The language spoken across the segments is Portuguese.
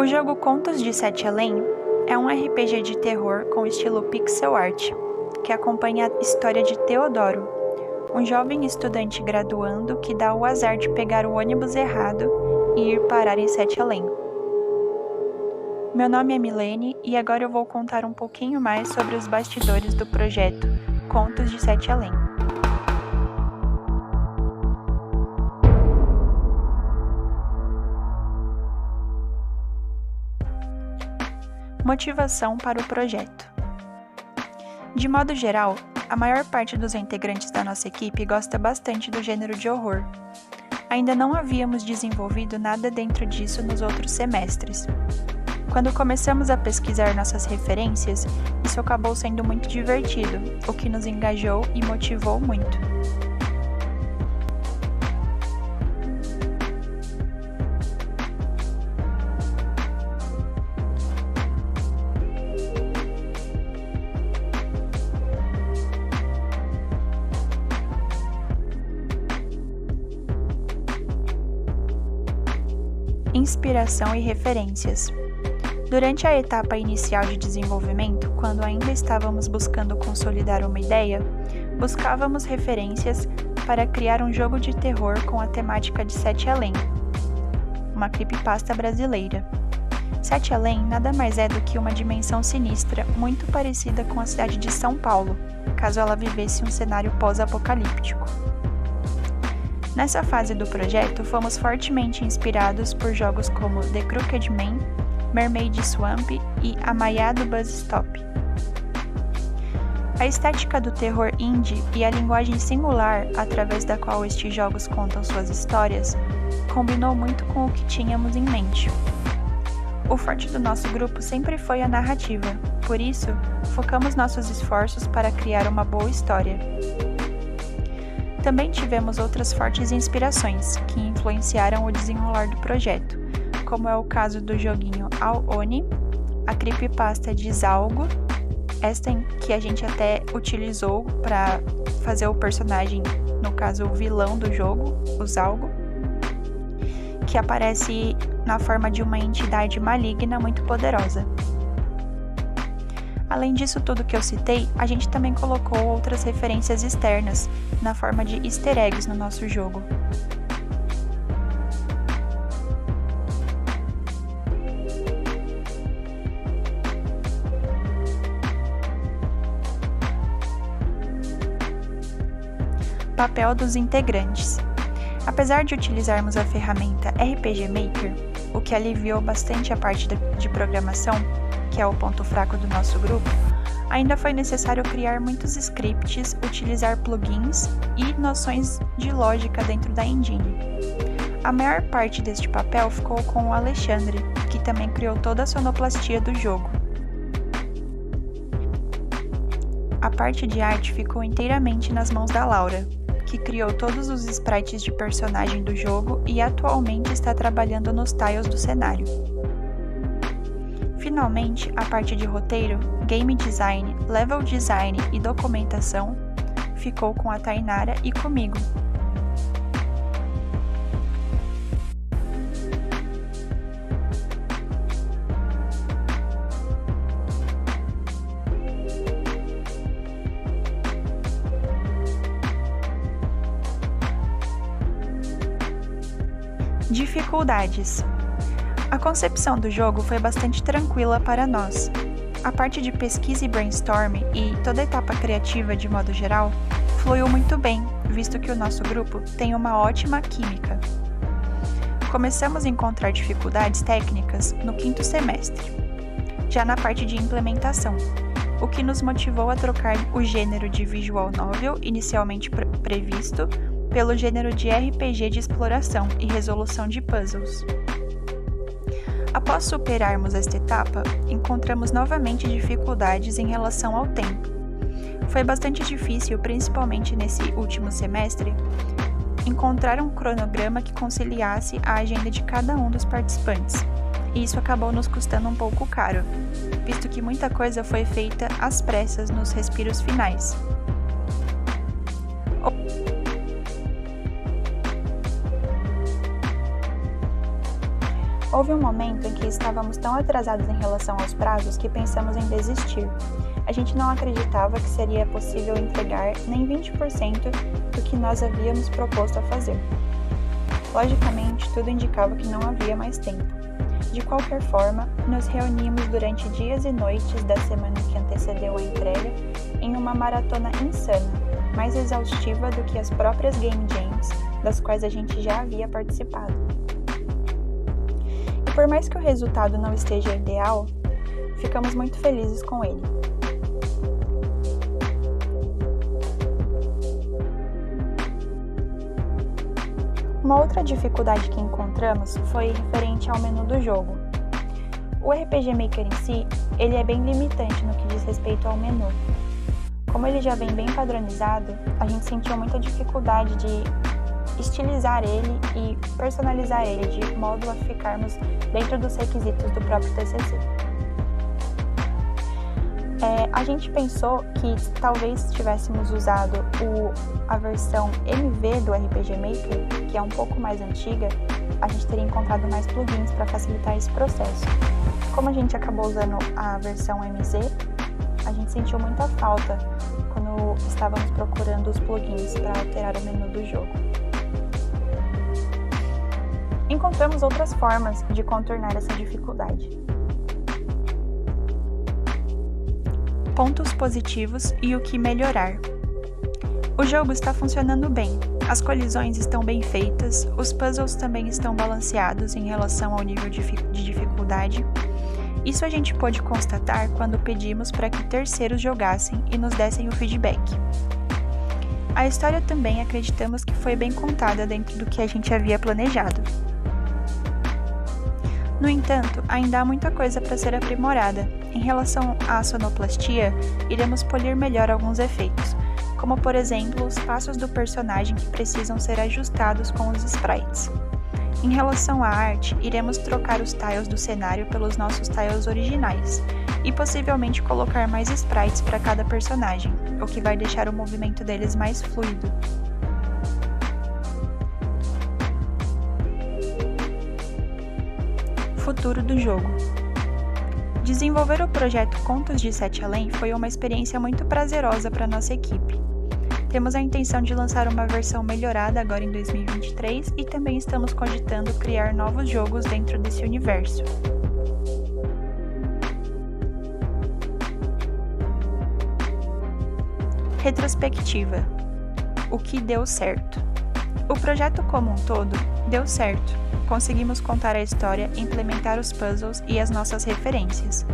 O jogo Contos de Sete Além é um RPG de terror com estilo pixel art, que acompanha a história de Teodoro, um jovem estudante graduando que dá o azar de pegar o ônibus errado e ir parar em Sete Além. Meu nome é Milene e agora eu vou contar um pouquinho mais sobre os bastidores do projeto Contos de Sete Além. Motivação para o projeto. De modo geral, a maior parte dos integrantes da nossa equipe gosta bastante do gênero de horror. Ainda não havíamos desenvolvido nada dentro disso nos outros semestres. Quando começamos a pesquisar nossas referências, isso acabou sendo muito divertido, o que nos engajou e motivou muito. Inspiração e referências. Durante a etapa inicial de desenvolvimento, quando ainda estávamos buscando consolidar uma ideia, buscávamos referências para criar um jogo de terror com a temática de Sete Além, uma creepypasta brasileira. Sete Além nada mais é do que uma dimensão sinistra muito parecida com a cidade de São Paulo, caso ela vivesse um cenário pós-apocalíptico. Nessa fase do projeto, fomos fortemente inspirados por jogos como The Crooked Man, Mermaid Swamp e A Maiá do Bus Stop. A estética do terror indie e a linguagem singular através da qual estes jogos contam suas histórias combinou muito com o que tínhamos em mente. O forte do nosso grupo sempre foi a narrativa, por isso, focamos nossos esforços para criar uma boa história. Também tivemos outras fortes inspirações, que influenciaram o desenrolar do projeto, como é o caso do joguinho Ao Oni, a creepypasta de Zalgo, esta em que a gente até utilizou para fazer o personagem, no caso o vilão do jogo, o Zalgo, que aparece na forma de uma entidade maligna muito poderosa. Além disso tudo que eu citei, a gente também colocou outras referências externas, na forma de easter eggs no nosso jogo. Papel dos integrantes. Apesar de utilizarmos a ferramenta RPG Maker, o que aliviou bastante a parte de programação, que é o ponto fraco do nosso grupo, ainda foi necessário criar muitos scripts, utilizar plugins e noções de lógica dentro da engine. A maior parte deste papel ficou com o Alexandre, que também criou toda a sonoplastia do jogo. A parte de arte ficou inteiramente nas mãos da Laura, que criou todos os sprites de personagem do jogo e atualmente está trabalhando nos tiles do cenário. Finalmente, a parte de roteiro, game design, level design e documentação ficou com a Tainara e comigo. Dificuldades. A concepção do jogo foi bastante tranquila para nós. A parte de pesquisa e brainstorm e toda a etapa criativa de modo geral fluiu muito bem, visto que o nosso grupo tem uma ótima química. Começamos a encontrar dificuldades técnicas no quinto semestre, já na parte de implementação, o que nos motivou a trocar o gênero de visual novel inicialmente previsto pelo gênero de RPG de exploração e resolução de puzzles. Após superarmos esta etapa, encontramos novamente dificuldades em relação ao tempo. Foi bastante difícil, principalmente nesse último semestre, encontrar um cronograma que conciliasse a agenda de cada um dos participantes, e isso acabou nos custando um pouco caro, visto que muita coisa foi feita às pressas nos respiros finais. Houve um momento em que estávamos tão atrasados em relação aos prazos que pensamos em desistir. A gente não acreditava que seria possível entregar nem 20% do que nós havíamos proposto a fazer. Logicamente, tudo indicava que não havia mais tempo. De qualquer forma, nos reunimos durante dias e noites da semana que antecedeu a entrega em uma maratona insana, mais exaustiva do que as próprias Game Jams, das quais a gente já havia participado. E por mais que o resultado não esteja ideal, ficamos muito felizes com ele. Uma outra dificuldade que encontramos foi referente ao menu do jogo. O RPG Maker em si, ele é bem limitante no que diz respeito ao menu. Como ele já vem bem padronizado, a gente sentiu muita dificuldade de estilizar ele e personalizar ele de modo a ficarmos dentro dos requisitos do próprio TCC. A gente pensou que talvez tivéssemos usado a versão MV do RPG Maker, que é um pouco mais antiga, a gente teria encontrado mais plugins para facilitar esse processo. Como a gente acabou usando a versão MZ, a gente sentiu muita falta quando estávamos procurando os plugins para alterar o menu do jogo. Encontramos outras formas de contornar essa dificuldade. Pontos positivos e o que melhorar. O jogo está funcionando bem, as colisões estão bem feitas, os puzzles também estão balanceados em relação ao nível de dificuldade. Isso a gente pôde constatar quando pedimos para que terceiros jogassem e nos dessem o feedback. A história também acreditamos que foi bem contada dentro do que a gente havia planejado. No entanto, ainda há muita coisa para ser aprimorada. Em relação à sonoplastia, iremos polir melhor alguns efeitos, como por exemplo os passos do personagem que precisam ser ajustados com os sprites. Em relação à arte, iremos trocar os tiles do cenário pelos nossos tiles originais e possivelmente colocar mais sprites para cada personagem, o que vai deixar o movimento deles mais fluido. Futuro do jogo. Desenvolver o projeto Contos de Sete Além foi uma experiência muito prazerosa para nossa equipe. Temos a intenção de lançar uma versão melhorada agora em 2023 e também estamos cogitando criar novos jogos dentro desse universo. Retrospectiva. O que deu certo? O projeto como um todo deu certo. Conseguimos contar a história, implementar os puzzles e as nossas referências.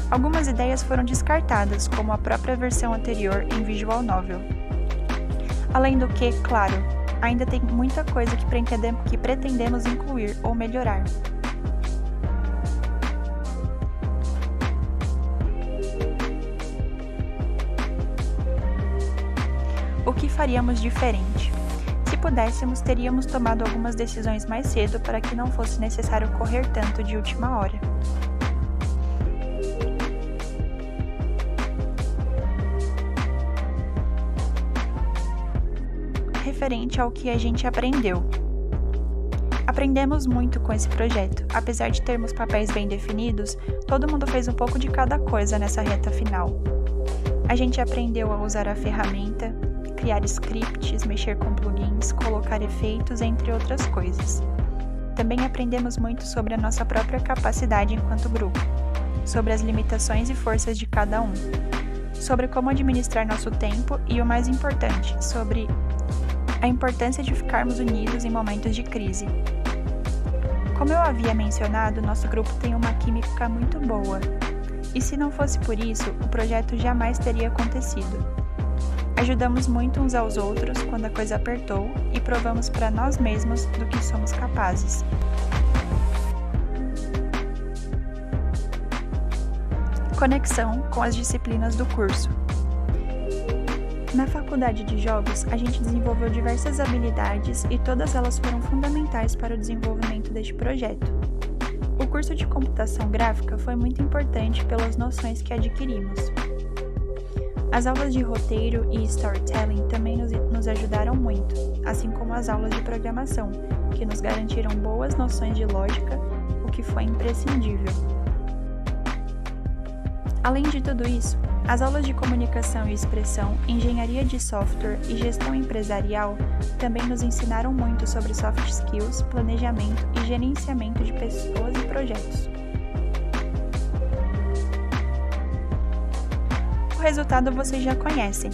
Algumas ideias foram descartadas, como a própria versão anterior em Visual Novel. Além do que, claro, ainda tem muita coisa que pretendemos incluir ou melhorar. O que faríamos diferente? Se pudéssemos, teríamos tomado algumas decisões mais cedo para que não fosse necessário correr tanto de última hora. Referente ao que a gente aprendeu. Aprendemos muito com esse projeto. Apesar de termos papéis bem definidos, todo mundo fez um pouco de cada coisa nessa reta final. A gente aprendeu a usar a ferramenta, criar scripts, mexer com plugins, colocar efeitos, entre outras coisas. Também aprendemos muito sobre a nossa própria capacidade enquanto grupo, sobre as limitações e forças de cada um, sobre como administrar nosso tempo e, o mais importante, sobre a importância de ficarmos unidos em momentos de crise. Como eu havia mencionado, nosso grupo tem uma química muito boa, e se não fosse por isso, o projeto jamais teria acontecido. Ajudamos muito uns aos outros quando a coisa apertou e provamos para nós mesmos do que somos capazes. Conexão com as disciplinas do curso. Na faculdade de jogos, a gente desenvolveu diversas habilidades e todas elas foram fundamentais para o desenvolvimento deste projeto. O curso de computação gráfica foi muito importante pelas noções que adquirimos. As aulas de roteiro e storytelling também nos ajudaram muito, assim como as aulas de programação, que nos garantiram boas noções de lógica, o que foi imprescindível. Além de tudo isso, as aulas de comunicação e expressão, engenharia de software e gestão empresarial também nos ensinaram muito sobre soft skills, planejamento e gerenciamento de pessoas e projetos. O resultado vocês já conhecem.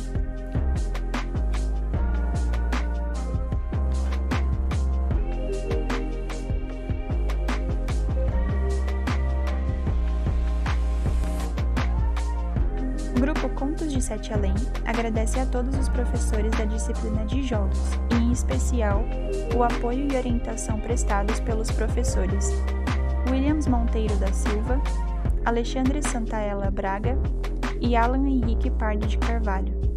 O grupo Contos de Sete Além agradece a todos os professores da disciplina de Jogos e, em especial, o apoio e orientação prestados pelos professores Williams Monteiro da Silva, Alexandre Santaella Braga e Alan Henrique Pardo de Carvalho.